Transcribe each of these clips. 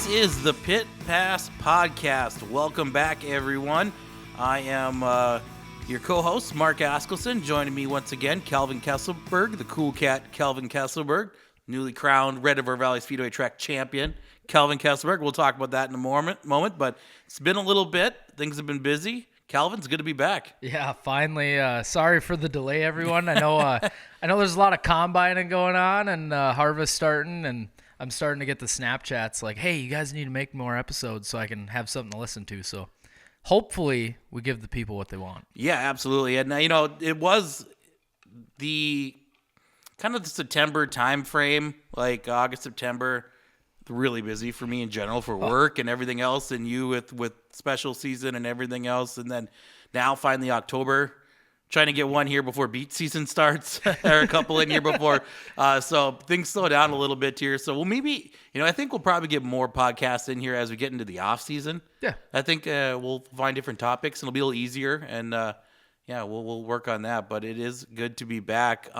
is the Pit Pass Podcast. Welcome back, everyone. I am your co-host, Mark Askelson. Joining me once again, Kalvin Kesselberg, the cool cat, Kalvin Kesselberg, newly crowned Red River Valley Speedway track champion, Kalvin Kesselberg. We'll talk about that in a moment, but it's been a little bit. Things have been busy. Calvin, it's good to be back. Yeah, finally. Sorry for the delay, everyone. I know there's a lot of combining going on and harvest starting, and I'm starting to get the Snapchats like, hey, you guys need to make more episodes so I can have something to listen to. So hopefully we give the people what they want. Yeah, absolutely. And, it was the kind of the September time frame, like August, September, really busy for me in general for work and everything else, and you with special season and everything else. And then now finally October, trying to get one here before beat season starts or a couple in here before. So things slow down a little bit here. So maybe, I think we'll probably get more podcasts in here as we get into the off season. Yeah. I think we'll find different topics and it'll be a little easier. And we'll work on that, but it is good to be back.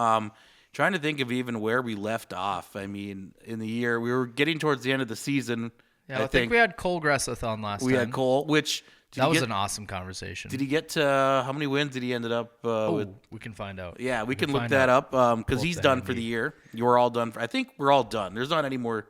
Trying to think of even where we left off. I mean, in the year, we were getting towards the end of the season. Yeah, I think we had Cole Gresseth on last time. We had Cole, which... That was an awesome conversation. Did he get to how many wins did he end up with? We can find out. Yeah, we can look that up because he's done for the year. You were all done. I think we're all done. There's not any more.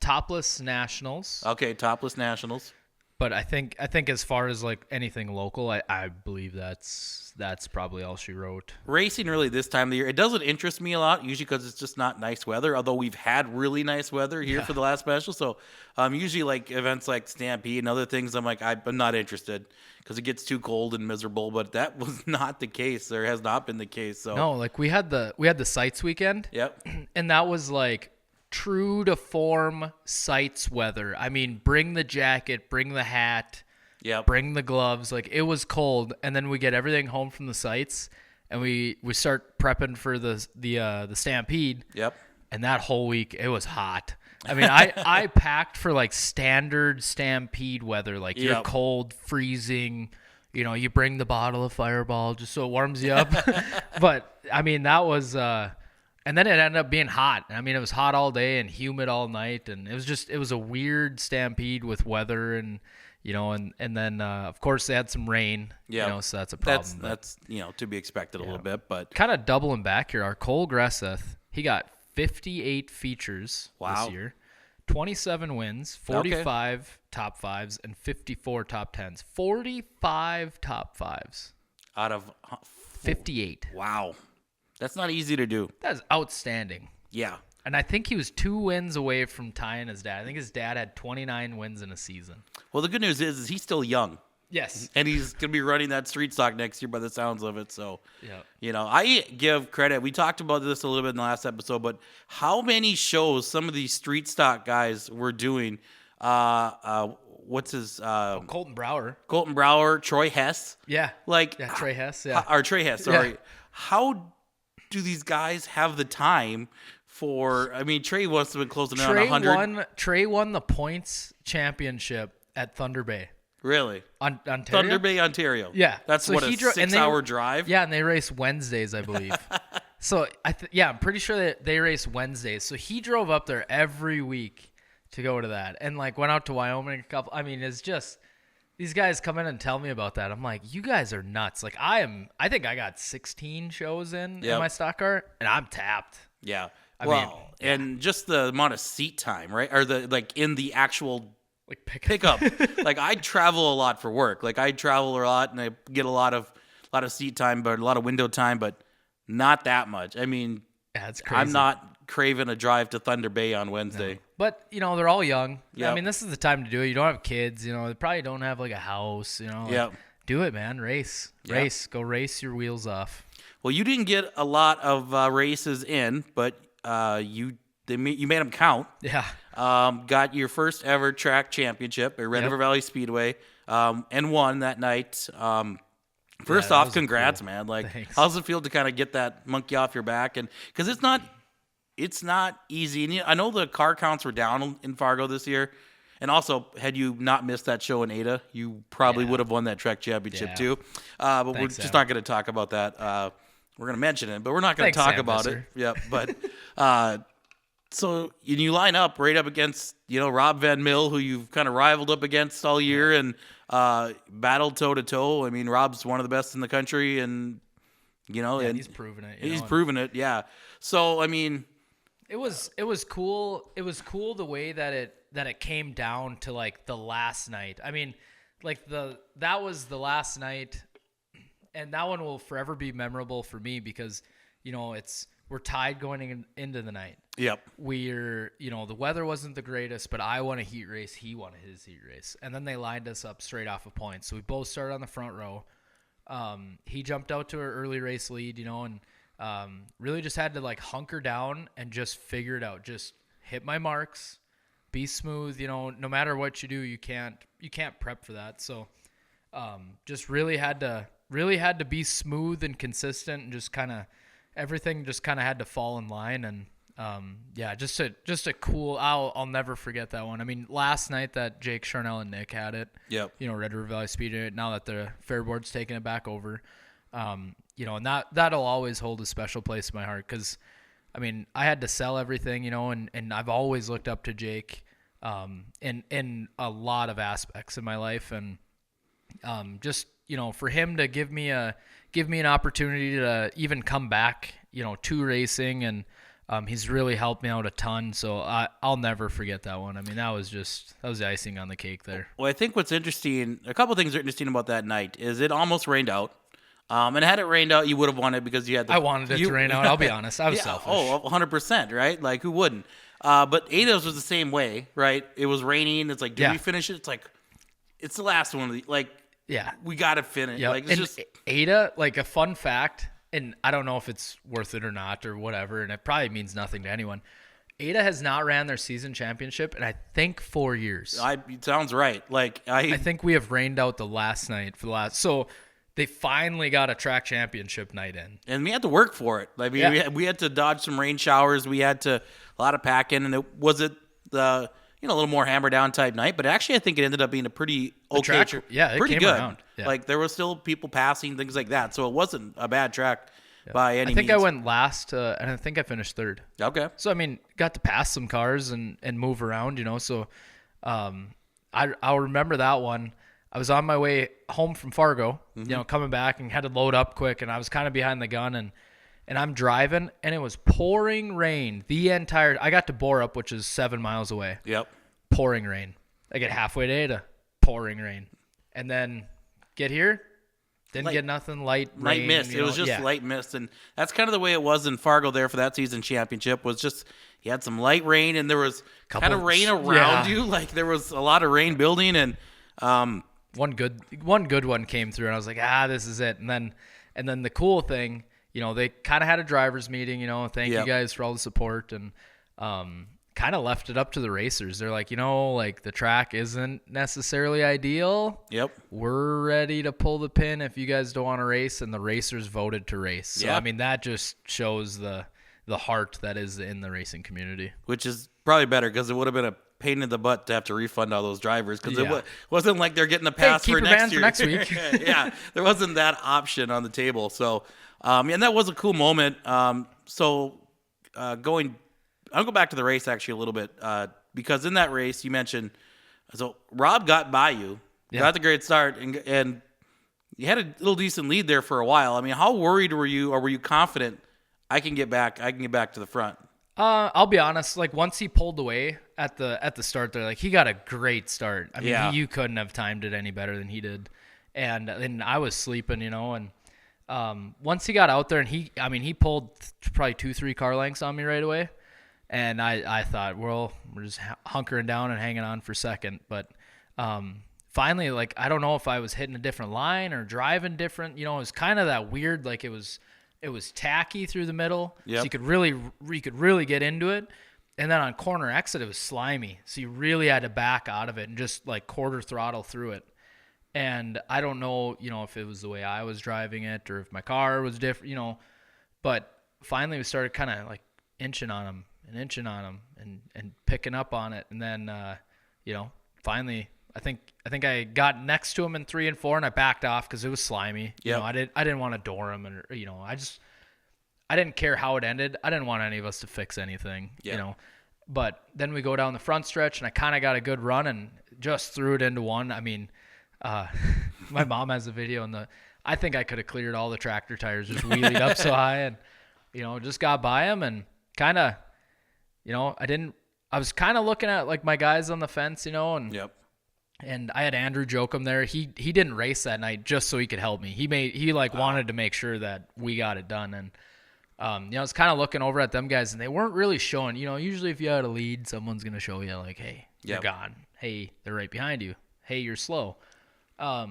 Topless Nationals. Okay, Topless Nationals. But I think as far as like anything local, I believe that's probably all she wrote. Racing really this time of the year, it doesn't interest me a lot, usually because it's just not nice weather, although we've had really nice weather here for the last special. So usually like events like Stampede and other things, I'm like, I'm not interested because it gets too cold and miserable, but that was not the case. There has not been the case. So no, like we had the sites weekend. Yep. And that was like true to form sites weather. I mean, bring the jacket, bring the hat, bring the gloves. Like it was cold, and then we get everything home from the sites, and we start prepping for the Stampede. Yep. And that whole week it was hot. I mean, I packed for like standard Stampede weather. Like you're cold, freezing. You bring the bottle of Fireball just so it warms you up. But I mean, that was. And then it ended up being hot. I mean, it was hot all day and humid all night, and it was a weird Stampede with weather, and and then of course they had some rain. Yeah, so that's a problem. That's to be expected a little bit, but kind of doubling back here. Our Cole Gresseth, he got 58 features this year, 27 wins, 45 top fives, and 54 top tens. 45 top fives out of 58. Wow. That's not easy to do. That is outstanding. Yeah. And I think he was 2 wins away from tying his dad. I think his dad had 29 wins in a season. Well, the good news is he's still young. Yes. And he's going to be running that street stock next year by the sounds of it. So, I give credit. We talked about this a little bit in the last episode, but how many shows some of these street stock guys were doing, what's his Colton Brower. Colton Brower, Troy Hess. Yeah. Troy Hess, yeah. Or Trey Hess, sorry. Yeah. How do these guys have the time for? I mean, Trey must have been closing in on 100. Trey won the points championship at Thunder Bay. Really? Ontario? Thunder Bay, Ontario. Yeah. That's so a 6-hour drive? Yeah, and they race Wednesdays, I believe. So, I'm pretty sure that they race Wednesdays. So he drove up there every week to go to that, and like went out to Wyoming a couple. I mean, it's just... These guys come in and tell me about that. I'm like, you guys are nuts. Like I think I got 16 shows in my stock car, and I'm tapped. Yeah. And just the amount of seat time, right? Or in the actual like pickup. Like I travel a lot for work. Like I travel a lot and I get a lot of seat time, but a lot of window time, but not that much. I mean, it's crazy. I'm not craving a drive to Thunder Bay on Wednesday. No. But, they're all young. Yep. I mean, this is the time to do it. You don't have kids, they probably don't have like a house, do it, man. Race. Go race your wheels off. Well, you didn't get a lot of races in, but you made them count. Yeah. Got your first ever track championship at Red River Valley Speedway, and won that night. First off, congrats, cool. Man. Like, thanks. How's it feel to kind of get that monkey off your back? And because it's not easy. And I know the car counts were down in Fargo this year. And also, had you not missed that show in Ada, you probably would have won that track championship too. But we're just not going to talk about that. We're going to mention it, but we're not going to talk about it. Yeah, but So you line up right up against, Rob Van Mill, who you've kind of rivaled up against all year and battled toe to toe. I mean, Rob's one of the best in the country, and and he's proven it. He's proven it, yeah. So I mean, it was cool. It was cool the way that it came down to like the last night. I mean, like that was the last night, and that one will forever be memorable for me because we're tied going into the night. Yep. We're, the weather wasn't the greatest, but I won a heat race. He won his heat race. And then they lined us up straight off of points. So we both started on the front row. He jumped out to our early race lead, and really just had to like hunker down and just figure it out. Just hit my marks, be smooth. No matter what you do, you can't prep for that. So just really had to be smooth and consistent, and just kind of everything just kind of had to fall in line. And just a cool. I'll never forget that one. I mean, last night that Jake, Charnel, and Nick had it. Yep. Red River Valley Speedway. Now that the Fair Board's taking it back over, and that'll always hold a special place in my heart because, I mean, I had to sell everything, and I've always looked up to Jake, in a lot of aspects in my life, and just for him to give me an opportunity to even come back, to racing, and he's really helped me out a ton. So I'll never forget that one. I mean, that was the icing on the cake there. Well, I think what's interesting, a couple things are interesting about that night is it almost rained out. And had it rained out, you would have won it because you had I wanted it to rain out. I'll be honest. I was selfish. Oh, 100%, right? Like, who wouldn't? But Ada's was the same way, right? It was raining. It's like, do we finish it? It's like, it's the last one of the, like, we got to finish. Yep. Like, it's and just Ada, like a fun fact, and I don't know if it's worth it or not or whatever, and it probably means nothing to anyone. Ada has not ran their season championship in, I think, 4 years. It sounds right. Like, I think we have rained out the last night for the last. So they finally got a track championship night in. And we had to work for it. I mean, we had to dodge some rain showers. We had to, a lot of packing, and it wasn't the, a little more hammer down type night, but actually I think it ended up being a pretty okay track. Yeah, it pretty came good. Around. Yeah. Like, there was still people passing, things like that. So it wasn't a bad track by any means. I think I went last, and I think I finished third. Okay. So, I mean, got to pass some cars and move around, So I'll remember that one. I was on my way home from Fargo, coming back, and had to load up quick, and I was kind of behind the gun, and I'm driving, and it was pouring rain I got to Borup, which is 7 miles away. Yep. Pouring rain. I get halfway to Ada, pouring rain. And then get here, didn't get nothing, light rain. Mist. It was just light mist, and that's kind of the way it was in Fargo there for that season championship, was just you had some light rain, and there was kind of rain around you. Like, there was a lot of rain building, and one good one came through, and I was like, this is it. And then the cool thing, they kind of had a driver's meeting, thank you guys for all the support, and kind of left it up to the racers. They're like, like the track isn't necessarily ideal. Yep. We're ready to pull the pin if you guys don't want to race, and the racers voted to race. So, I mean, that just shows the heart that is in the racing community. Which is probably better, because it would have been a pain in the butt to have to refund all those drivers, because it wasn't like they're getting a pass for next year. For next week. Yeah, there wasn't that option on the table. So, and that was a cool moment. I'll go back to the race actually a little bit, because in that race you mentioned, so Rob got by you, got the great start, and you had a little decent lead there for a while. I mean, how worried were you, or were you confident I can get back to the front? I'll be honest. Like, once he pulled away at the start there, like, he got a great start. I mean, you couldn't have timed it any better than he did, and I was sleeping, and once he got out there, and he pulled probably 2-3 car lengths on me right away. And I thought, well, we're just hunkering down and hanging on for second. But finally, like, I don't know if I was hitting a different line or driving different. It was kind of that weird, like, it was tacky through the middle. Yep. So you could really get into it. And then on corner exit, it was slimy. So you really had to back out of it and just, like, quarter throttle through it. And I don't know, if it was the way I was driving it or if my car was different, But finally we started kind of, like, inching on him and picking up on it. And then, finally, I think I got next to him in 3 and 4, and I backed off because it was slimy. Yep. I didn't want to door him, and I didn't care how it ended. I didn't want any of us to fix anything. But then we go down the front stretch, and I kind of got a good run and just threw it into one. I mean, my mom has a video, and I think I could have cleared all the tractor tires, just wheelied up so high, and just got by him, and kind of, I was kind of looking at like my guys on the fence, and Yep. And I had Andrew Jokum there. He didn't race that night just so he could help me. He wanted to make sure that we got it done, and I was kind of looking over at them guys, and they weren't really showing. Usually if you had a lead, someone's gonna show you like, hey, you're gone. Hey, they're right behind you. Hey, you're slow. No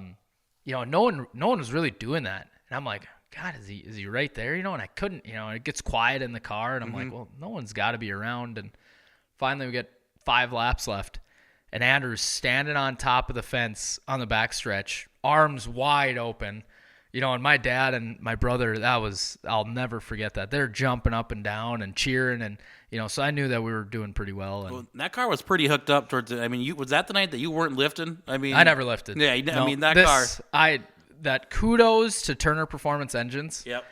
one was really doing that, and I'm like, God, is he right there? And I couldn't. It gets quiet in the car, and I'm like, well, no one's got to be around. And finally, we get 5 laps left, and Andrew's standing on top of the fence on the backstretch, arms wide open. And my dad and my brother, I'll never forget that. They're jumping up and down and cheering, and so I knew that we were doing pretty well. And that car was pretty hooked up towards it. I mean, was that the night that you weren't lifting? I mean, I never lifted. Yeah, no, I mean that car. That kudos to Turner Performance Engines. Yep.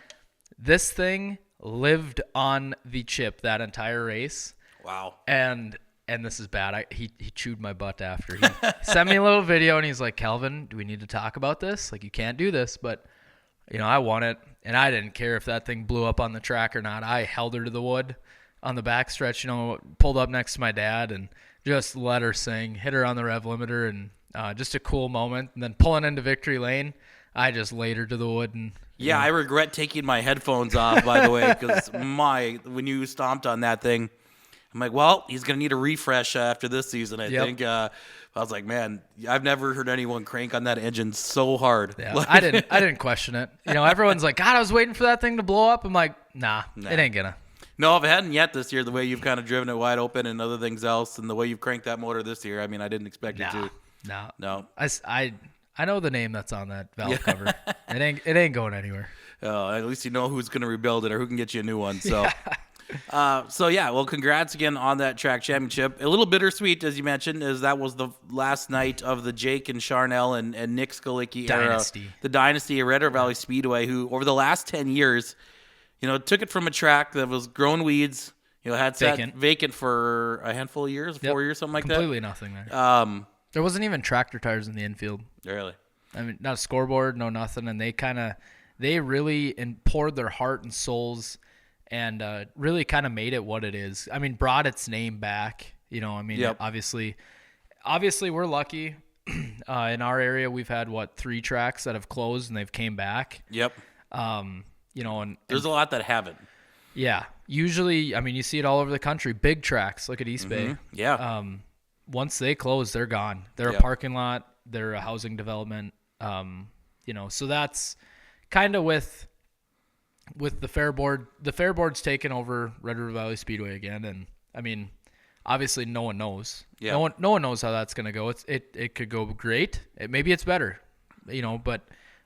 This thing lived on the chip that entire race. Wow. And this is bad. He chewed my butt after. He sent me a little video, and he's like, Kalvin, do we need to talk about this? Like, you can't do this. But, I won it, and I didn't care if that thing blew up on the track or not. I held her to the wood on the backstretch, pulled up next to my dad and just let her sing, hit her on the rev limiter, and just a cool moment. And then pulling into victory lane, I just laid her to the wood. And I regret taking my headphones off, by the way, because when you stomped on that thing, I'm like, well, he's going to need a refresh after this season, I think. I was like, man, I've never heard anyone crank on that engine so hard. Yeah, I didn't question it. Everyone's like, God, I was waiting for that thing to blow up. I'm like, nah. It ain't gonna. No, if it hadn't yet this year, the way you've kind of driven it wide open and other things else, and the way you've cranked that motor this year, I mean, I didn't expect you to. No. I know the name that's on that valve cover. It ain't going anywhere. At least you know who's going to rebuild it or who can get you a new one. So. Well, congrats again on that track championship. A little bittersweet, as you mentioned, as that was the last night of the Jake and Charnel and Nick Skalicki dynasty. Era, the dynasty of Red River Valley Speedway, who over the last 10 years, took it from a track that was growing weeds, had sat vacant for a handful of years, 4 years, something like Completely nothing there. There wasn't even tractor tires in the infield. Really? I mean, not a scoreboard, no nothing, and they really poured their heart and souls and really kind of made it what it is. I mean, brought its name back. Obviously we're lucky. In our area, we've had 3 tracks that have closed and they've came back. Yep. And there's a lot that haven't. Yeah. Usually, I mean, you see it all over the country. Big tracks, look at East Bay. Yeah. Once they close, they're gone. They're a parking lot. They're a housing development. So that's kind of with the Fair Board. The Fair Board's taken over Red River Valley Speedway again, and I mean, obviously no one knows. Yeah. No one knows how that's going to go. It could go great. Maybe it's better, but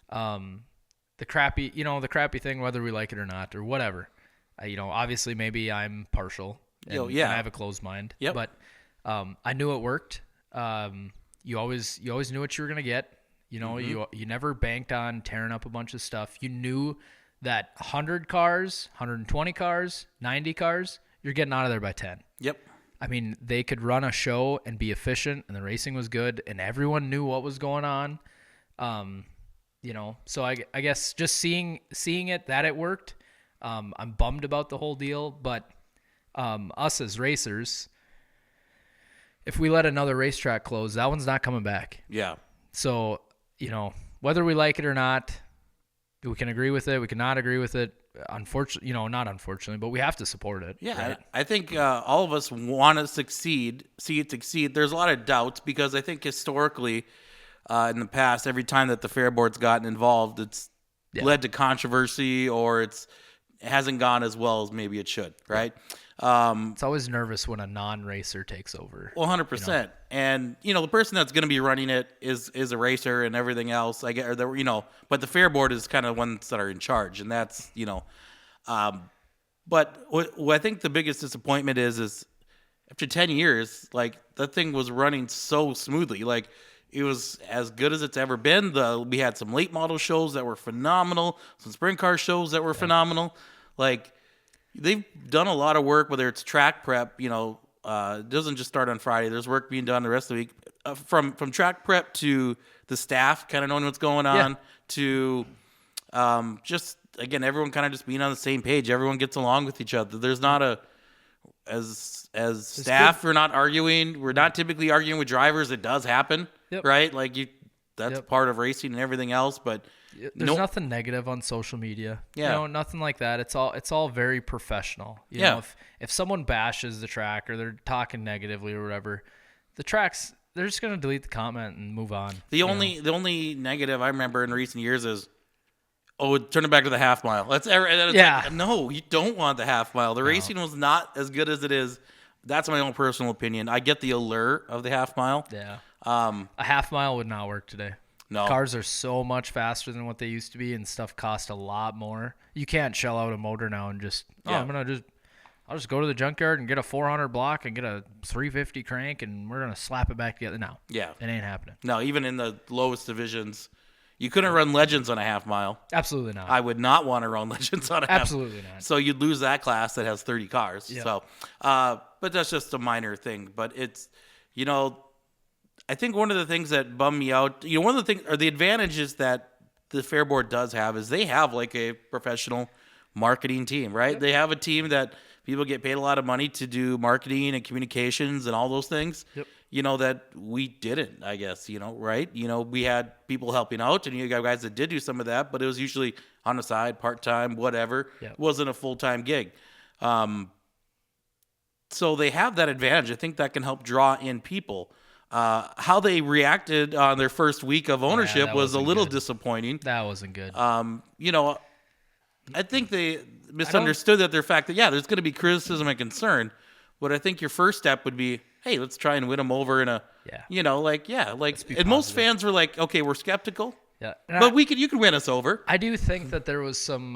the crappy thing, whether we like it or not or whatever, obviously maybe I'm partial and I have a closed mind. Yep. But I knew it worked. You always knew what you were going to get. You never banked on tearing up a bunch of stuff. You knew that 100 cars, 120 cars, 90 cars, you're getting out of there by 10. Yep. I mean, they could run a show and be efficient, and the racing was good, and everyone knew what was going on. So I guess just seeing it, that it worked, I'm bummed about the whole deal, but us as racers, if we let another racetrack close, that one's not coming back. Yeah. So, whether we like it or not, we can agree with it. We cannot agree with it. Unfortunately, not unfortunately, but we have to support it. Yeah, right? I think all of us want to see it succeed. There's a lot of doubts because I think historically, in the past, every time that the Fair Board's gotten involved, it's led to controversy or it hasn't gone as well as maybe it should, right? It's always nervous when a non-racer takes over. 100%. And, the person that's going to be running it is a racer and everything else. I get, but the Fair Board is kind of ones that are in charge. And that's, but what I think the biggest disappointment is after 10 years, like that thing was running so smoothly. Like it was as good as it's ever been. We had some late model shows that were phenomenal, some sprint car shows that were phenomenal. Like, they've done a lot of work, whether it's track prep, it doesn't just start on Friday. There's work being done the rest of the week, from track prep to the staff kind of knowing what's going on to just, again, everyone kind of just being on the same page. Everyone gets along with each other. There's not as staff, we're not arguing. We're not typically arguing with drivers. It does happen, right? Like that's part of racing and everything else, but there's nothing negative on social media. Nothing like that. It's all very professional. You know, if someone bashes the track or they're talking negatively or whatever, the tracks, they're just going to delete the comment and move on. The only negative I remember in recent years is, turn it back to the half mile. Like, no, you don't want the half mile. The racing was not as good as it is. That's my own personal opinion. I get the allure of the half mile. Yeah. A half mile would not work today. No. Cars are so much faster than what they used to be, and stuff costs a lot more. You can't shell out a motor now and just, I'll just go to the junkyard and get a 400 block and get a 350 crank, and we're going to slap it back together. No. Yeah. It ain't happening. No, even in the lowest divisions, you couldn't run Legends on a half mile. Absolutely not. I would not want to run Legends on a half. Absolutely not. So you'd lose that class that has 30 cars. Yep. So, but that's just a minor thing. But it's, I think one of the things that bum me out, one of the things, or the advantages that the Fair Board does have is they have like a professional marketing team, right? Yep. They have a team that people get paid a lot of money to do marketing and communications and all those things. Yep. That we didn't, I guess, right? We had people helping out, and you got guys that did do some of that, but it was usually on the side, part-time, whatever. Yep. It wasn't a full-time gig. So they have that advantage. I think that can help draw in people. How they reacted on their first week of ownership was a little disappointing. That wasn't good. I think they misunderstood their fact that, there's going to be criticism and concern, but I think your first step would be, hey, let's try and win them over in a, and most fans were like, okay, we're skeptical, but you can win us over. I do think that there was some,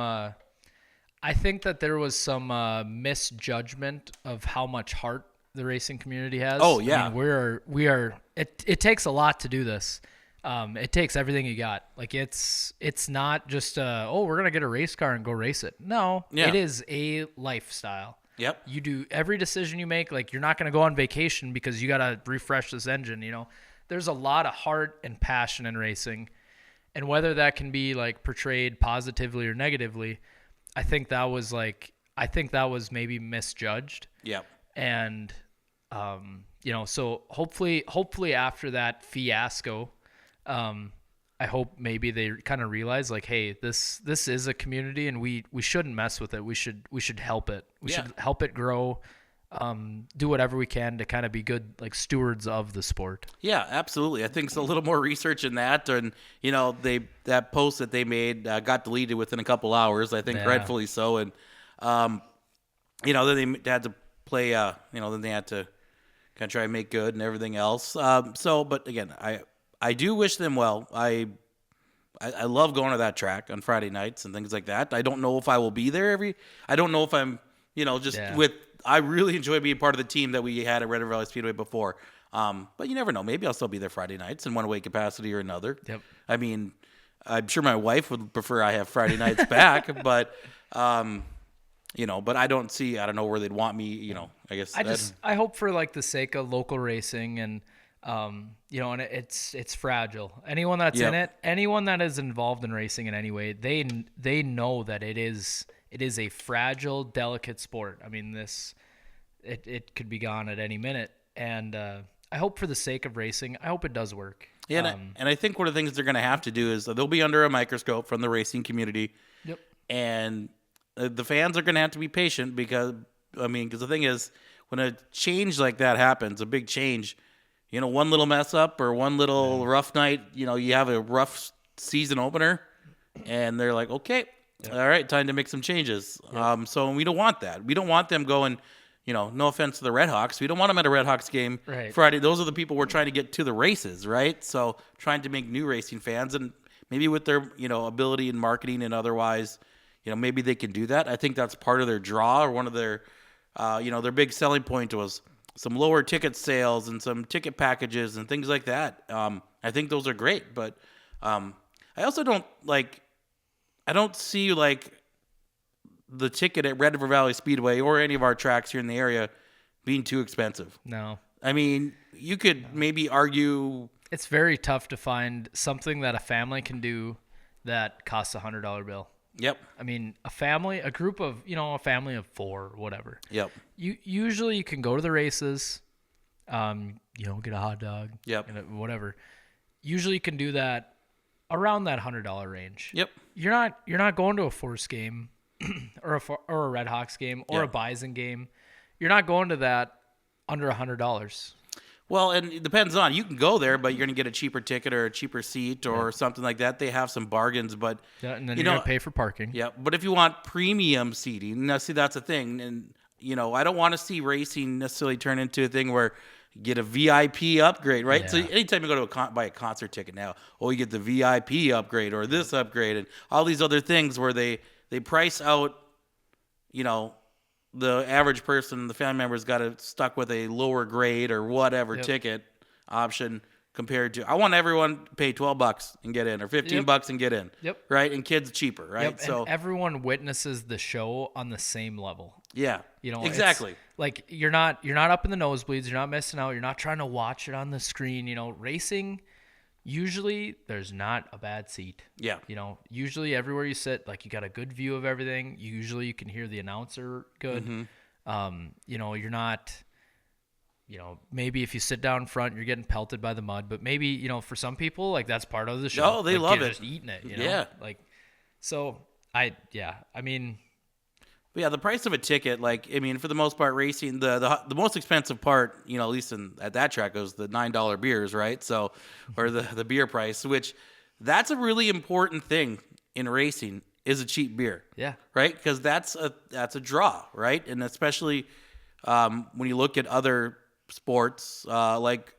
misjudgment of how much heart the racing community has. Oh yeah. I mean, we are, it takes a lot to do this. It takes everything you got. Like it's not just, we're going to get a race car and go race it. No, it is a lifestyle. Yep. You do every decision you make. Like you're not going to go on vacation because you got to refresh this engine. There's a lot of heart and passion in racing, and whether that can be like portrayed positively or negatively, I think that was maybe misjudged. Yep. And, so hopefully after that fiasco, I hope maybe they kind of realize like, hey, this is a community and we shouldn't mess with it. We should help it. We should help it grow, do whatever we can to kind of be good, like stewards of the sport. Yeah, absolutely. I think it's a little more research in that. And, that post that they made got deleted within a couple hours, I think rightfully so. And, then they had to play, then they had to kind of try and make good and everything else. But again, I do wish them well. I love going to that track on Friday nights and things like that. I don't know if I will be there I don't know if I'm, I really enjoy being part of the team that we had at Red River Valley Speedway before. But you never know. Maybe I'll still be there Friday nights in one way capacity or another. Yep. I mean, I'm sure my wife would prefer I have Friday nights back, but, but I don't know where they'd want me, I guess. I hope for like the sake of local racing and, and it's fragile. Anyone that's in it, anyone that is involved in racing in any way, they know that it is a fragile, delicate sport. I mean, it could be gone at any minute. And I hope for the sake of racing, I hope it does work. Yeah, and I think one of the things they're going to have to do is they'll be under a microscope from the racing community. Yep. And the fans are going to have to be patient because the thing is, when a change like that happens, a big change, one little mess up or one little rough night, you have a rough season opener, and they're like, okay, all right, time to make some changes. Yep. So we don't want that. We don't want them going, no offense to the Red Hawks. We don't want them at a Red Hawks game Friday. Those are the people we're trying to get to the races, right? So trying to make new racing fans, and maybe with their, ability in marketing and otherwise, maybe they can do that. I think that's part of their draw, or one of their, their big selling point was some lower ticket sales and some ticket packages and things like that. I think those are great, but I also don't see the ticket at Red River Valley Speedway or any of our tracks here in the area being too expensive. No. I mean, you could maybe argue. It's very tough to find something that a family can do that costs $100 bill. Yep. I mean, a family of 4, whatever. Yep. Usually you can go to the races, get a hot dog. Yep. Whatever. Usually you can do that around that $100 range. Yep. You're not going to a Force game or a Red Hawks game or a Bison game. You're not going to that under $100. Well, and it depends on, you can go there, but you're going to get a cheaper ticket or a cheaper seat or something like that. They have some bargains, but and then you're going to pay for parking. Yeah, but if you want premium seating, now see, that's a thing. And, I don't want to see racing necessarily turn into a thing where you get a VIP upgrade, right? Yeah. So anytime you go to buy a concert ticket now, you get the VIP upgrade or this upgrade and all these other things where they price out, the average person, the family member's got stuck with a lower grade or whatever ticket option compared to, I want everyone to pay $12 and get in or $15 and get in. Yep. Right? And kids cheaper, right? Yep. So and everyone witnesses the show on the same level. Yeah. Exactly. Like you're not up in the nosebleeds, you're not missing out, you're not trying to watch it on the screen, racing. Usually there's not a bad seat. Yeah. Usually everywhere you sit, like you got a good view of everything. Usually you can hear the announcer good. Mm-hmm. You're not, maybe if you sit down front, you're getting pelted by the mud, but maybe, for some people, like that's part of the show. Oh, they love it. Just eating it, Yeah. Yeah, the price of a ticket, for the most part, racing, the most expensive part, at least at that track, was the $9 beers, right? So, or the beer price, which that's a really important thing in racing, is a cheap beer. Yeah. Right? Because that's a draw, right? And especially when you look at other sports like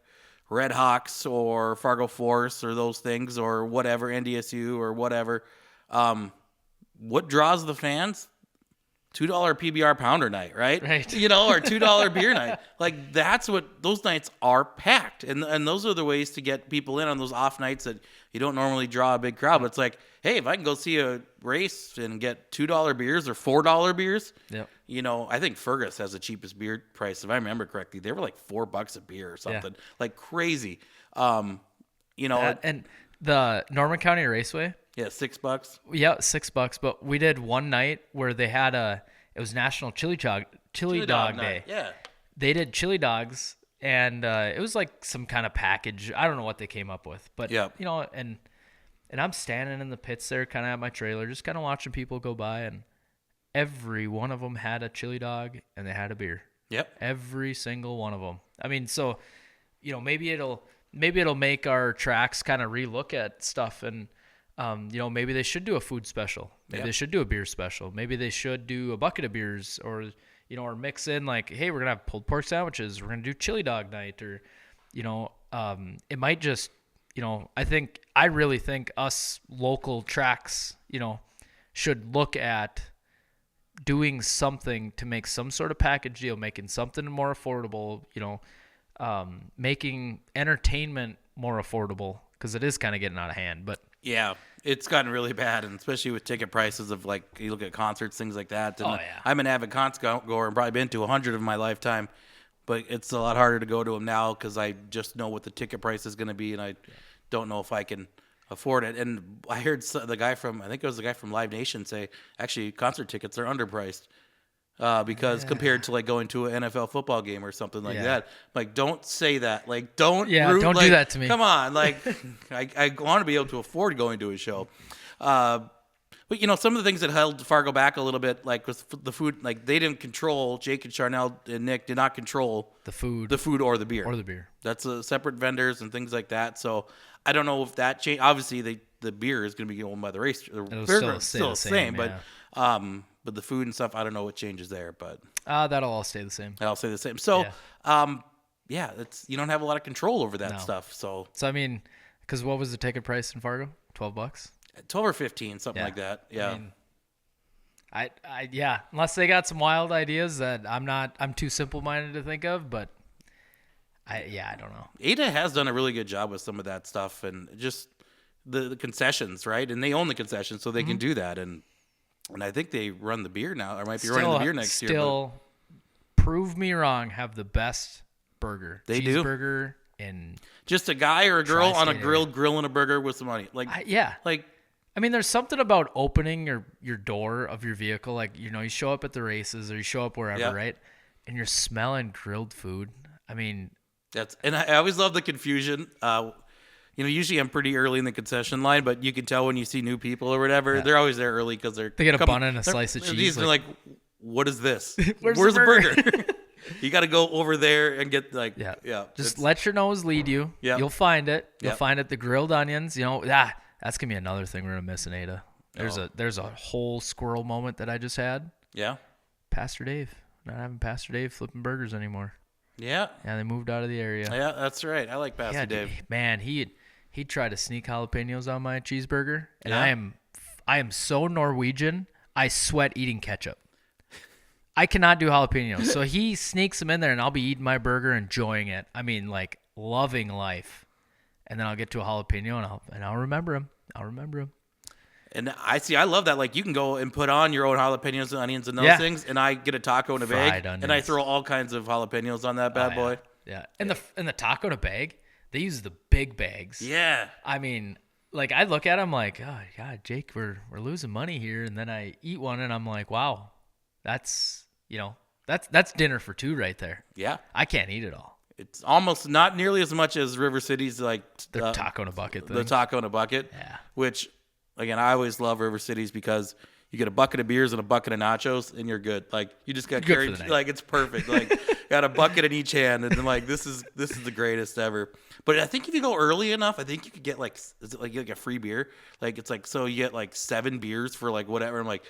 Red Hawks or Fargo Force or those things or whatever, NDSU or whatever, what draws the fans? $2 PBR pounder night, right? Right. Or $2 beer night. Like that's what those nights are packed. And those are the ways to get people in on those off nights that you don't normally draw a big crowd. But it's like, hey, if I can go see a race and get $2 beers or $4 beers, I think Fergus has the cheapest beer price. If I remember correctly, they were like $4 a beer or something, like crazy. And the Norman County Raceway. Yeah, $6. Yeah, $6. But we did one night where they had it was National Chili Dog Day. Yeah. They did chili dogs, and it was like some kind of package. I don't know what they came up with, but and I'm standing in the pits there, kind of at my trailer, just kind of watching people go by, and every one of them had a chili dog and they had a beer. Yep. Every single one of them. I mean, so maybe it'll make our tracks kind of relook at stuff and. Maybe they should do a food special. Maybe they should do a beer special. Maybe they should do a bucket of beers or mix in like, hey, we're going to have pulled pork sandwiches. We're going to do chili dog night or, it might just, I really think us local tracks, should look at doing something to make some sort of package deal, making something more affordable, making entertainment more affordable because it is kind of getting out of hand, but. Yeah, it's gotten really bad, and especially with ticket prices of you look at concerts, things like that. And I'm an avid concert goer and probably been to 100 in my lifetime, but it's a lot harder to go to them now because I just know what the ticket price is going to be, and I don't know if I can afford it. And I heard the guy from Live Nation say, actually, concert tickets are underpriced. Because compared to going to an NFL football game or something like that, don't say that. Don't do that to me. Come on, I want to be able to afford going to a show. But some of the things that held Fargo back a little bit, with the food, they didn't control. Jake and Charnel and Nick did not control the food or the beer. That's separate vendors and things like that. So I don't know if that changed. Obviously, the beer is going to be owned by the race. It'll still the same, but the food and stuff, I don't know what changes there, but that'll all stay the same. That'll stay the same. So, it's you don't have a lot of control over that stuff. So I mean, because what was the ticket price in Fargo? $12. 12 or 15, something like that. Yeah. I mean, unless they got some wild ideas that I'm too simple-minded to think of, but I don't know. Ada has done a really good job with some of that stuff and just the concessions, right? And they own the concessions, so they can do that. And I think they run the beer now, or might be running the beer next year. Still prove me wrong, have the best burger. They do. Cheeseburger and just a guy or a girl on a Tri-State grill area. grilling a burger with some money. Yeah. Like, I mean, there's something about opening your door of your vehicle. Like, you know, you show up at the races or you show up wherever, right? And you're smelling grilled food. I mean, and I always love the confusion. You know, usually I'm pretty early in the concession line, but you can tell when you see new people or whatever, they're always there early because they get a bun and a slice of cheese. They're like, what is this? Where's the burger? You got to go over there and get Just let your nose lead you. Yeah. You'll find it. You'll find it. The grilled onions, you know, that's going to be another thing we're going to miss in Ada. There's a whole squirrel moment that I just had. Yeah. Pastor Dave. Not having Pastor Dave flipping burgers anymore. Yeah. Yeah, they moved out of the area. Yeah, that's right. I like Pastor Dave. Man, he'd try to sneak jalapenos on my cheeseburger, and I am so Norwegian, I sweat eating ketchup. I cannot do jalapenos. So he sneaks them in there, and I'll be eating my burger, enjoying it. I mean, like, loving life. And then I'll get to a jalapeno, and I'll remember him. And I love that. Like, you can go and put on your own jalapenos and onions and those things, and I get a taco in a bag, and I throw all kinds of jalapenos on that bad boy. Yeah. And the taco in a bag, they use the big bags. Yeah. I mean, like, I look at them like, oh, God, Jake, we're losing money here. And then I eat one, and I'm like, wow, that's dinner for two right there. Yeah. I can't eat it all. It's almost not nearly as much as River City's, like, the taco in a bucket thing. The taco in a bucket. Yeah. Which, again, I always love River City's because you get a bucket of beers and a bucket of nachos, and you're good. Like, you just got carried. Like, it's perfect. Like, got a bucket in each hand, and then, like, this is the greatest ever. But I think if you go early enough, I think you could get, like, is it like a free beer? Like, it's like, so you get like 7 beers for like whatever. I'm like,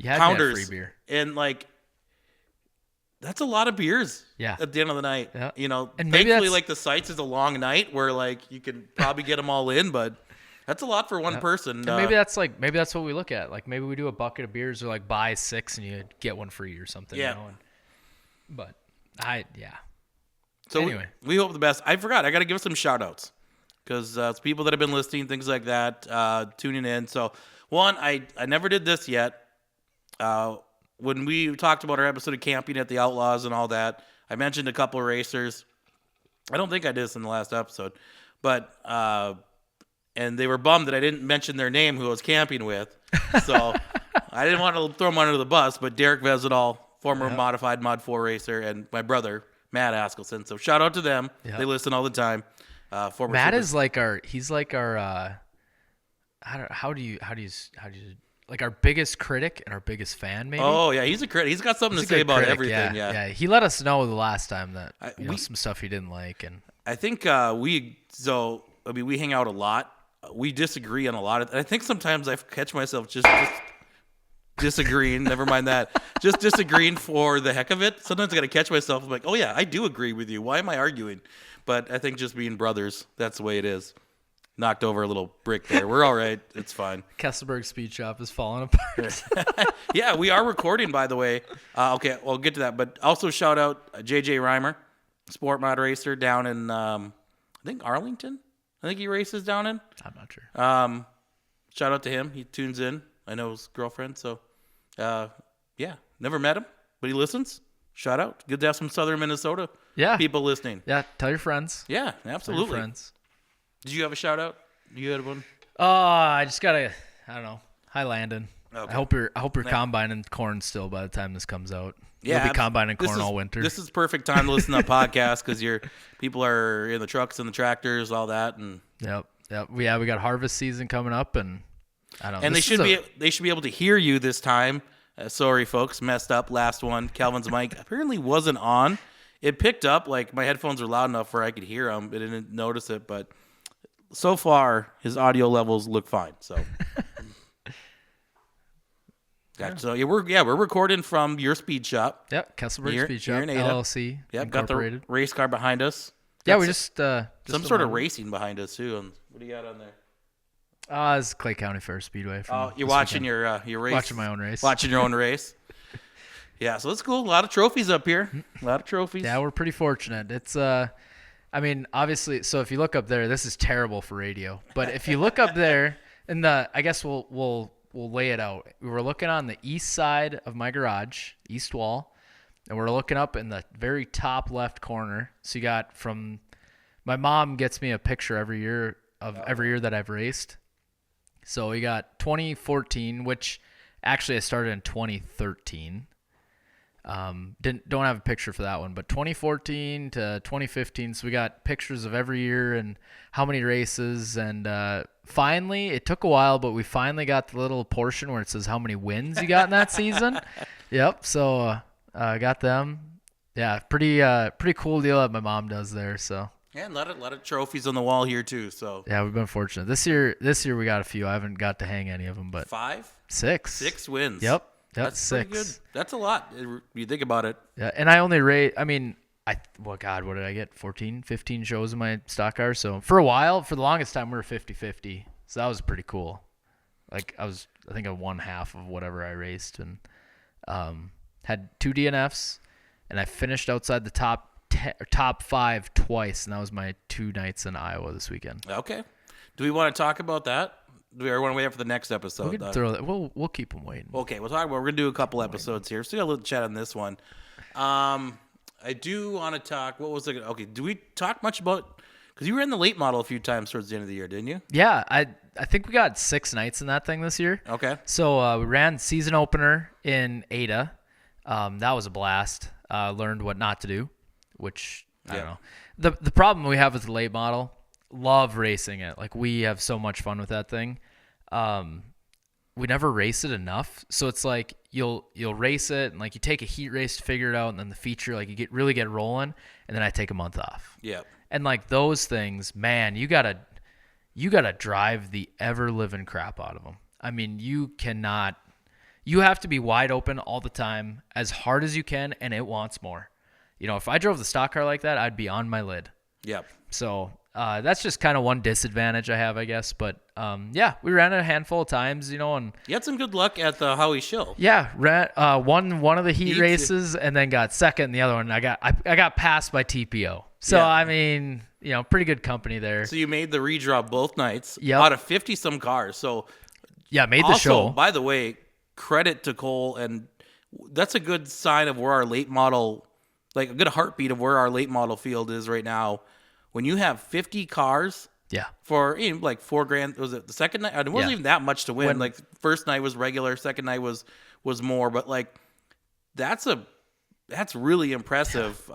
pounders, free beer, and like, that's a lot of beers. Yeah. At the end of the night, you know, and thankfully, like, the sites is a long night where, like, you can probably get them all in, but that's a lot for one person. And maybe that's what we look at. Like, maybe we do a bucket of beers or like buy 6 and you get one free or something. Yeah. You know? So anyway, we hope the best. I forgot. I got to give some shout outs because it's people that have been listening, things like that, tuning in. So one, I never did this yet. When we talked about our episode of camping at the Outlaws and all that, I mentioned a couple of racers. I don't think I did this in the last episode, but and they were bummed that I didn't mention their name who I was camping with. So I didn't want to throw them under the bus, but Derek Vesidal, former modified Mod 4 racer, and my brother, Matt Askelson. So shout out to them. Yep. They listen all the time. Matt is like our how do you like our biggest critic and our biggest fan, maybe? Oh, yeah, he's a critic. He's got something to say about everything. Yeah. He let us know the last time that some stuff he didn't like, and I think we hang out a lot. We disagree on a lot of. I think sometimes I catch myself just disagreeing. Never mind that. Just disagreeing for the heck of it. Sometimes I got to catch myself. I'm like, oh yeah, I do agree with you. Why am I arguing? But I think just being brothers, that's the way it is. Knocked over a little brick there. We're all right. It's fine. Kesselberg Speed Shop is falling apart. Yeah, we are recording, by the way. Okay, we'll get to that. But also shout out JJ Reimer, sport mod racer down in, I think, Arlington. I think he races down in. I'm not sure. Shout out to him. He tunes in. I know his girlfriend. So, yeah, never met him, but he listens. Shout out. Good to have some Southern Minnesota people listening. Yeah, tell your friends. Yeah, absolutely. Tell your friends. Did you have a shout out? You had one? I just gotta. I don't know. Hi, Landon. Okay. I hope you're combining corn still by the time this comes out. Yeah, you'll be combining corn all winter. This is perfect time to listen to a podcast because people are in the trucks and the tractors, all that, and yep. Yeah, we got harvest season coming up, and I don't know. And they should be able to hear you this time. Sorry, folks, messed up last one. Calvin's mic apparently wasn't on. It picked up, like, my headphones were loud enough where I could hear him. I didn't notice it, but so far his audio levels look fine. So, So we're recording from your speed shop. Yep, Kesselberg Speed Shop, LLC. Yep, got the race car behind us. Yeah, we just some sort of racing behind us too. What do you got on there? It's Clay County Fair Speedway. You're watching your race. Watching my own race. Watching your own race. Yeah, so that's cool. A lot of trophies up here. A lot of trophies. Yeah, we're pretty fortunate. It's I mean, obviously, so if you look up there, this is terrible for radio. But if you look up there, I guess we'll lay it out. We were looking on the east side of my garage, east wall, and we're looking up in the very top left corner. So you got my mom gets me a picture every year that I've raced. So we got 2014, which actually I started in 2013. Don't have a picture for that one, but 2014 to 2015. So we got pictures of every year and how many races. And finally, it took a while, but we finally got the little portion where it says how many wins you got in that season. Yep. So I got them. Yeah, pretty cool deal that my mom does there. So. Yeah, and a lot of trophies on the wall here too. So yeah, we've been fortunate. This year we got a few. I haven't got to hang any of them, but 6 wins. Yep. That's 6. Pretty good. That's a lot. You think about it. Yeah, and I only rate. I mean, what did I get? 14, 15 shows in my stock car. So for a while, for the longest time, we were 50-50. So that was pretty cool. Like I think I won half of whatever I raced, and had 2 DNFs, and I finished outside the top 5 twice, and that was my 2 nights in Iowa this weekend. Okay. Do we want to talk about that? Do we want to wait for the next episode? We can throw that. We'll keep them waiting. Okay, we'll talk about. We're gonna do a couple episodes here. So we got a little chat on this one. I do want to talk. What was it? Okay, do we talk much about? Because you were in the late model a few times towards the end of the year, didn't you? Yeah, I think we got 6 nights in that thing this year. Okay. So we ran season opener in Ada. That was a blast. Learned what not to do, which I don't know. The problem we have with the late model. Love racing it. Like we have so much fun with that thing. We never race it enough. So it's like you'll race it and like you take a heat race to figure it out, and then the feature like you really get rolling, and then I take a month off. Yeah. And like those things, man, you gotta drive the ever living crap out of them. I mean, you have to be wide open all the time, as hard as you can, and it wants more. You know, if I drove the stock car like that, I'd be on my lid. Yep. So that's just kind of one disadvantage I have, I guess. But yeah, we ran it a handful of times, you know, and you had some good luck at the Howie Schill. Yeah, won one of the heat races and then got second in the other one. I got passed by TPO. So yeah. I mean, you know, pretty good company there. So you made the redraw both nights. Yep. Out of 50 some cars. So yeah, made the show. Also, by the way, credit to Cole, and that's a good sign of where our late model, like a good heartbeat of where our late model field is right now. When you have 50 cars, for like $4,000, was it the second night? It wasn't even that much to win. Like first night was regular, second night was more, but like that's really impressive.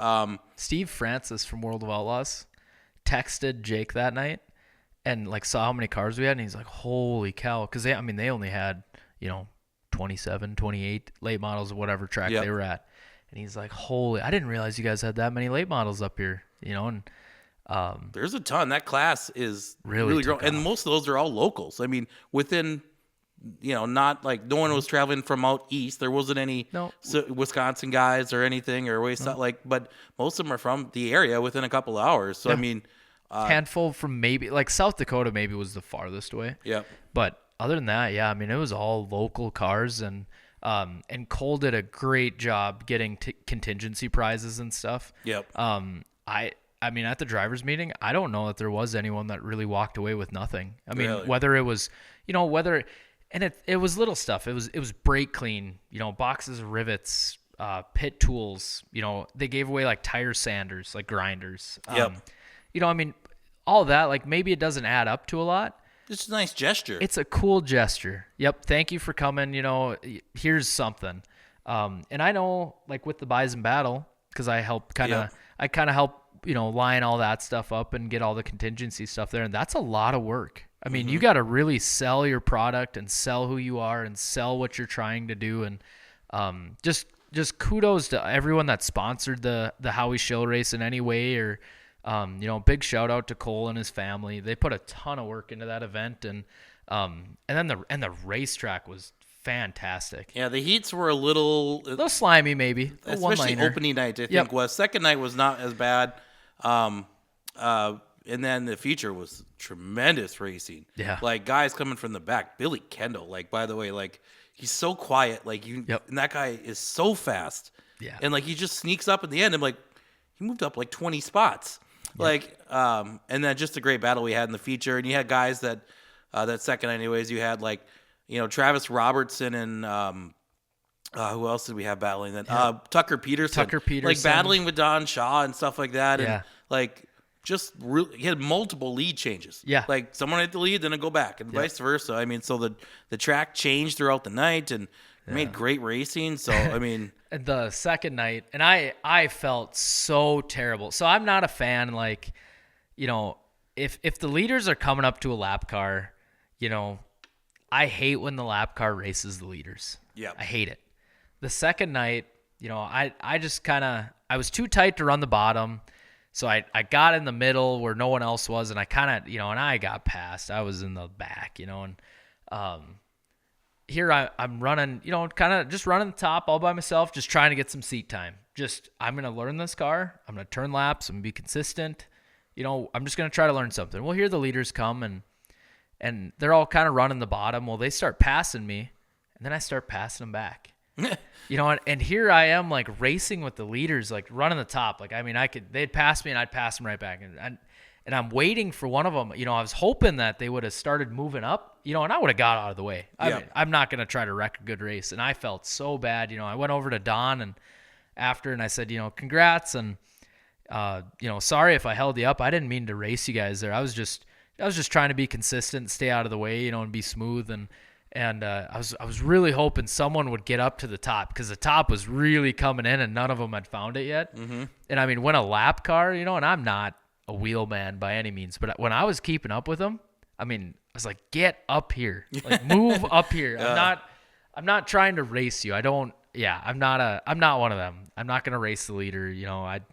Steve Francis from World of Outlaws texted Jake that night and like saw how many cars we had, and he's like, "Holy cow!" Because they only had 27, 28 late models of whatever track they were at, and he's like, "Holy! I didn't realize you guys had that many late models up here." And there's a ton. That class is really growing, and most of those are all locals. I mean, within, not like no one was traveling from out east. There wasn't any Wisconsin guys or anything or but most of them are from the area within a couple of hours. So I mean, handful from maybe like South Dakota maybe was the farthest away. Yeah, but other than that, yeah, I mean it was all local cars, and Cole did a great job getting contingency prizes and stuff. Yep. I mean, at the driver's meeting, I don't know that there was anyone that really walked away with nothing. I mean, really? Whether it was, and it was little stuff. It was brake clean, boxes of rivets, pit tools. They gave away like tire sanders, like grinders. Yep. I mean, all that, like maybe it doesn't add up to a lot. It's a nice gesture. It's a cool gesture. Yep. Thank you for coming. Here's something. And I know, like with the Bison Battle, because I kind of help. Line all that stuff up and get all the contingency stuff there. And that's a lot of work. I mean, you got to really sell your product and sell who you are and sell what you're trying to do. And just kudos to everyone that sponsored the Howie Schill race in any way, or, big shout out to Cole and his family. They put a ton of work into that event. And then the racetrack was fantastic. Yeah, the heats were a little slimy, maybe. Especially opening night, I think was. Second night was not as bad. And then the feature was tremendous racing. Yeah. Like guys coming from the back. Billy Kendall, like, by the way, like he's so quiet. Like and that guy is so fast. Yeah. And like he just sneaks up in the end. I'm like, he moved up like 20 spots. Yep. Like, and then just a great battle we had in the feature. And you had guys that second anyways, you had like, Travis Robertson and Who else did we have battling then? Tucker Peterson. Like battling with Don Shaw and stuff like that. And like just really, he had multiple lead changes. Yeah. Like someone hit the lead, then it'd go back and vice versa. I mean, so the track changed throughout the night and made great racing. So, I mean. The second night, and I felt so terrible. So I'm not a fan, like, you know, if the leaders are coming up to a lap car, you know, I hate when the lap car races the leaders. Yeah. I hate it. The second night, you know, I just kind of, I was too tight to run the bottom. So I got in the middle where no one else was, and I kind of, you know, and I got past. I was in the back, you know, and here I'm running, you know, kind of just running the top all by myself, just trying to get some seat time. Just, I'm going to learn this car. I'm going to turn laps. I'm going to be consistent. You know, I'm just going to try to learn something. Well, here the leaders come, and they're all kind of running the bottom. Well, they start passing me, and then I start passing them back. You know, and here I am, like, racing with the leaders, like, running the top. Like, I mean, they'd pass me, and I'd pass them right back. And I'm waiting for one of them. You know, I was hoping that they would have started moving up, you know, and I would have got out of the way. I mean, I'm not going to try to wreck a good race. And I felt so bad. You know, I went over to Don and I said, you know, congrats. And, you know, sorry if I held you up. I didn't mean to race you guys there. I was just trying to be consistent, stay out of the way, you know, and be smooth. And I was really hoping someone would get up to the top, because the top was really coming in and none of them had found it yet. Mm-hmm. And I mean, when a lap car, you know, and I'm not a wheel man by any means, but when I was keeping up with them, I mean, I was like, get up here, like move up here. I'm not trying to race you. I'm not one of them. I'm not going to race the leader. You know, I'm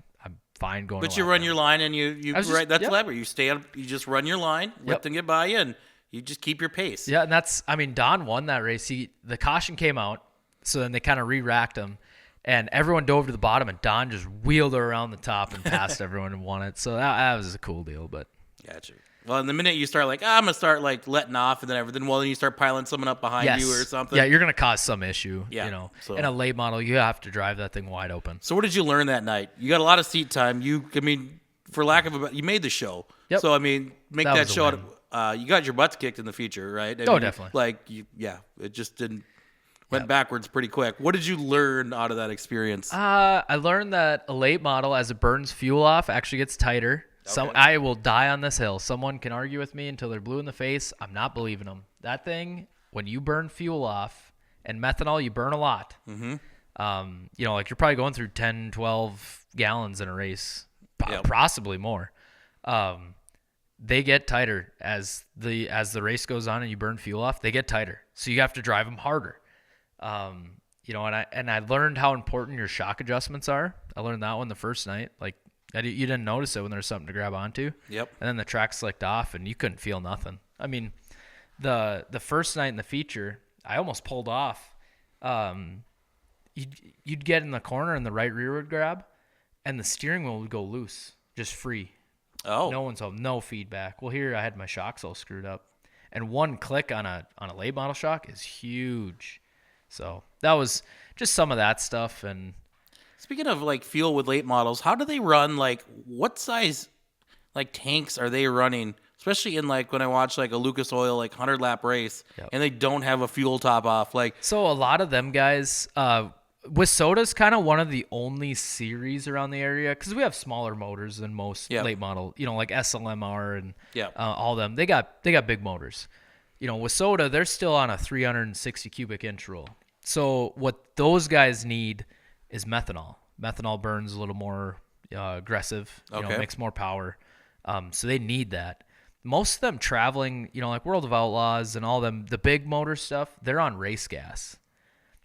fine going. But you run your line and that's clever. You stay up, you just run your line, let them get by you, and you just keep your pace. Yeah. And I mean, Don won that race. The caution came out, so then they kind of re-racked him. And everyone dove to the bottom, and Don just wheeled her around the top and passed everyone and won it. So that was a cool deal. But gotcha. Well, in the minute you start like, I'm gonna start like letting off, and then everything, well, then you start piling someone up behind you or something. Yeah, you're gonna cause some issue. Yeah. You know, so. In a late model, you have to drive that thing wide open. So what did you learn that night? You got a lot of seat time. You made the show. Yep. So I mean, make that show. You got your butts kicked in the feature, right? I mean, definitely. Like, it just didn't. Went backwards pretty quick. What did you learn out of that experience? I learned that a late model, as it burns fuel off, actually gets tighter. Okay. I will die on this hill. Someone can argue with me until they're blue in the face. I'm not believing them. That thing, when you burn fuel off, and methanol, you burn a lot. Mm-hmm. You know, like you're probably going through 10, 12 gallons in a race, possibly more. They get tighter as the race goes on and you burn fuel off. They get tighter, so you have to drive them harder. You know, and I learned how important your shock adjustments are. I learned that one the first night. Like, you didn't notice it when there was something to grab onto. Yep. And then the track slicked off, and you couldn't feel nothing. I mean, the first night in the feature, I almost pulled off. You'd get in the corner and the right rear would grab, and the steering wheel would go loose, just free. Oh. No feedback. Well, here I had my shocks all screwed up, and one click on a late model shock is huge. So that was just some of that stuff. And speaking of like fuel with late models, how do they run? Like, what size like tanks are they running? Especially in like when I watch like a Lucas Oil like 100-lap race, and they don't have a fuel top off. Like, so a lot of them guys, Wisota's kind of one of the only series around the area, because we have smaller motors than most late model. You know, like SLMR and all them. They got big motors. You know, Wisota, they're still on a 360 cubic inch rule. So what those guys need is methanol. Methanol burns a little more aggressive, you know, makes more power. So they need that. Most of them traveling, you know, like World of Outlaws and all them, the big motor stuff, they're on race gas.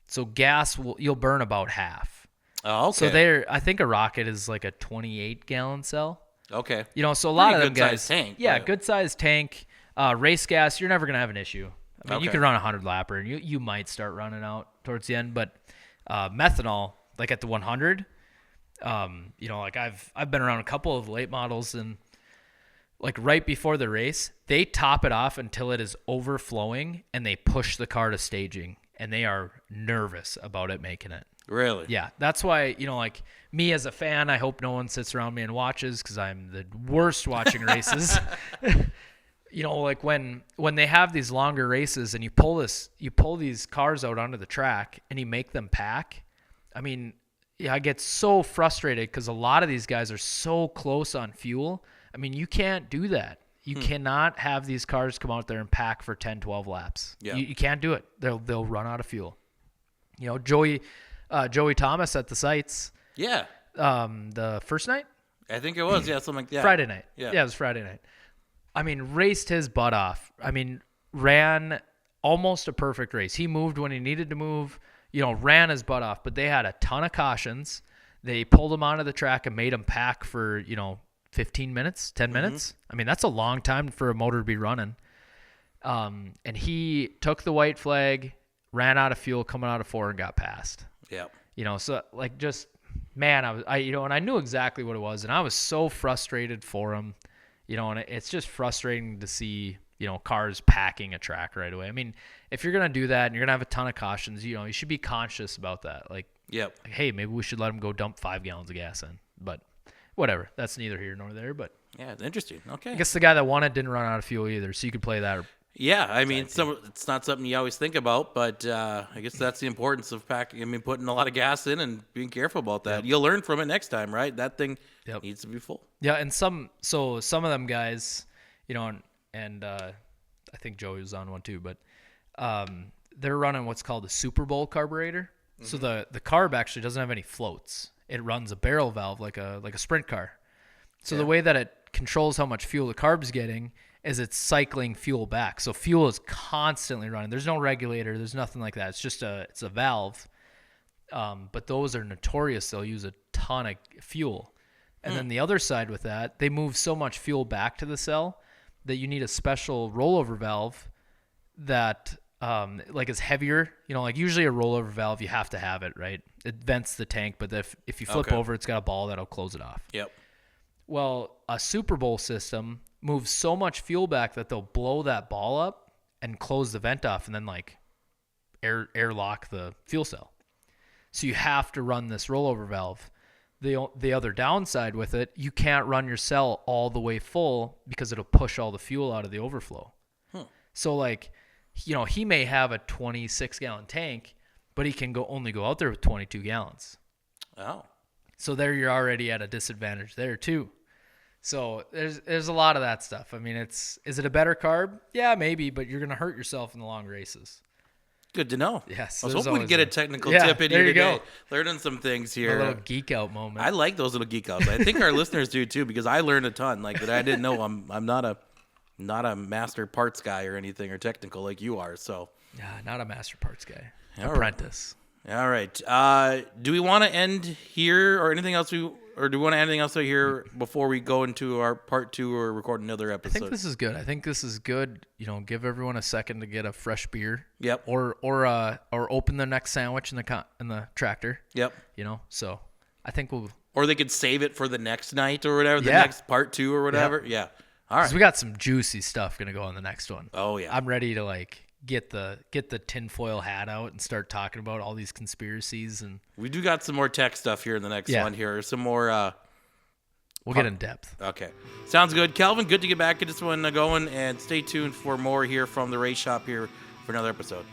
So gas, you'll burn about half. Oh, okay. So I think a rocket is like a 28-gallon cell. Okay. You know, so a lot of them guys. Good-sized tank. Yeah, good-sized tank. Race gas, you're never going to have an issue. I mean, you can run a 100-lapper, and you might start running out towards the end. But methanol, like at the 100, you know, like I've been around a couple of late models, and like right before the race, they top it off until it is overflowing, and they push the car to staging, and they are nervous about it making it. Really? Yeah. That's why, you know, like me as a fan, I hope no one sits around me and watches, because I'm the worst watching races. like when they have these longer races and you pull these cars out onto the track and you make them pack. I mean, I get so frustrated because a lot of these guys are so close on fuel. I mean, you can't do that. You cannot have these cars come out there and pack for 10, 12 laps. Yeah. You can't do it. They'll run out of fuel. Joey Thomas at the sites. Yeah. The first night? I think it was, something like that. Friday night. Yeah, it was Friday night. I mean, raced his butt off. I mean, ran almost a perfect race. He moved when he needed to move, ran his butt off, but they had a ton of cautions. They pulled him onto the track and made him pack for, 15 minutes, 10 minutes. I mean, that's a long time for a motor to be running. And he took the white flag, ran out of fuel coming out of 4 and got passed. Yeah. So like just, man, and I knew exactly what it was, and I was so frustrated for him, and it's just frustrating to see, cars packing a track right away. I mean, if you're going to do that and you're going to have a ton of cautions, you should be conscious about that. Like, hey, maybe we should let him go dump 5 gallons of gas in, but whatever. That's neither here nor there, but yeah, it's interesting. Okay. I guess the guy that won it didn't run out of fuel either, so you could play that. Yeah, I mean, it's not something you always think about, but I guess that's the importance of packing. I mean, putting a lot of gas in and being careful about that. Yep. You'll learn from it next time, right? That thing needs to be full. Yeah, and some of them guys, and I think Joey was on one too, but they're running what's called a Super Bowl carburetor. Mm-hmm. So the carb actually doesn't have any floats. It runs a barrel valve like a sprint car. So the way that it controls how much fuel the carb's getting is it's cycling fuel back. So fuel is constantly running. There's no regulator. There's nothing like that. It's just it's a valve. But those are notorious. They'll use a ton of fuel. And then the other side with that, they move so much fuel back to the cell that you need a special rollover valve that is heavier. Like usually a rollover valve, you have to have it, right? It vents the tank, but if you flip over, it's got a ball that'll close it off. Yep. Well, a Super Bowl system moves so much fuel back that they'll blow that ball up and close the vent off and then airlock the fuel cell. So you have to run this rollover valve. The other downside with it, you can't run your cell all the way full because it'll push all the fuel out of the overflow. So he may have a 26-gallon tank, but he can only go out there with 22 gallons. Oh. So there you're already at a disadvantage there too. So there's a lot of that stuff. I mean, is it a better carb? Yeah, maybe, but you're going to hurt yourself in the long races. Good to know. Yes. I was hoping we'd get a technical tip in here today. Learning some things here. A little geek out moment. I like those little geek outs. I think our listeners do too, because I learned a ton that I didn't know. I'm not a master parts guy or anything or technical like you are. So yeah, not a master parts guy. Apprentice. All right. Do we want to end here or anything else? Do we want to add anything else out here before we go into our part 2 or record another episode? I think this is good. Give everyone a second to get a fresh beer. Yep. Or open the next sandwich in the tractor. Yep. So I think we'll. Or they could save it for the next night or whatever. The next part 2 or whatever. Yep. Yeah. All right. We got some juicy stuff gonna go on the next one. Oh yeah. I'm ready to get the tinfoil hat out and start talking about all these conspiracies, and we do got some more tech stuff here in the next one here. Some more we'll get in depth. Okay. Sounds good. Kalvin, good to get back at this one going, and stay tuned for more here from the race shop here for another episode.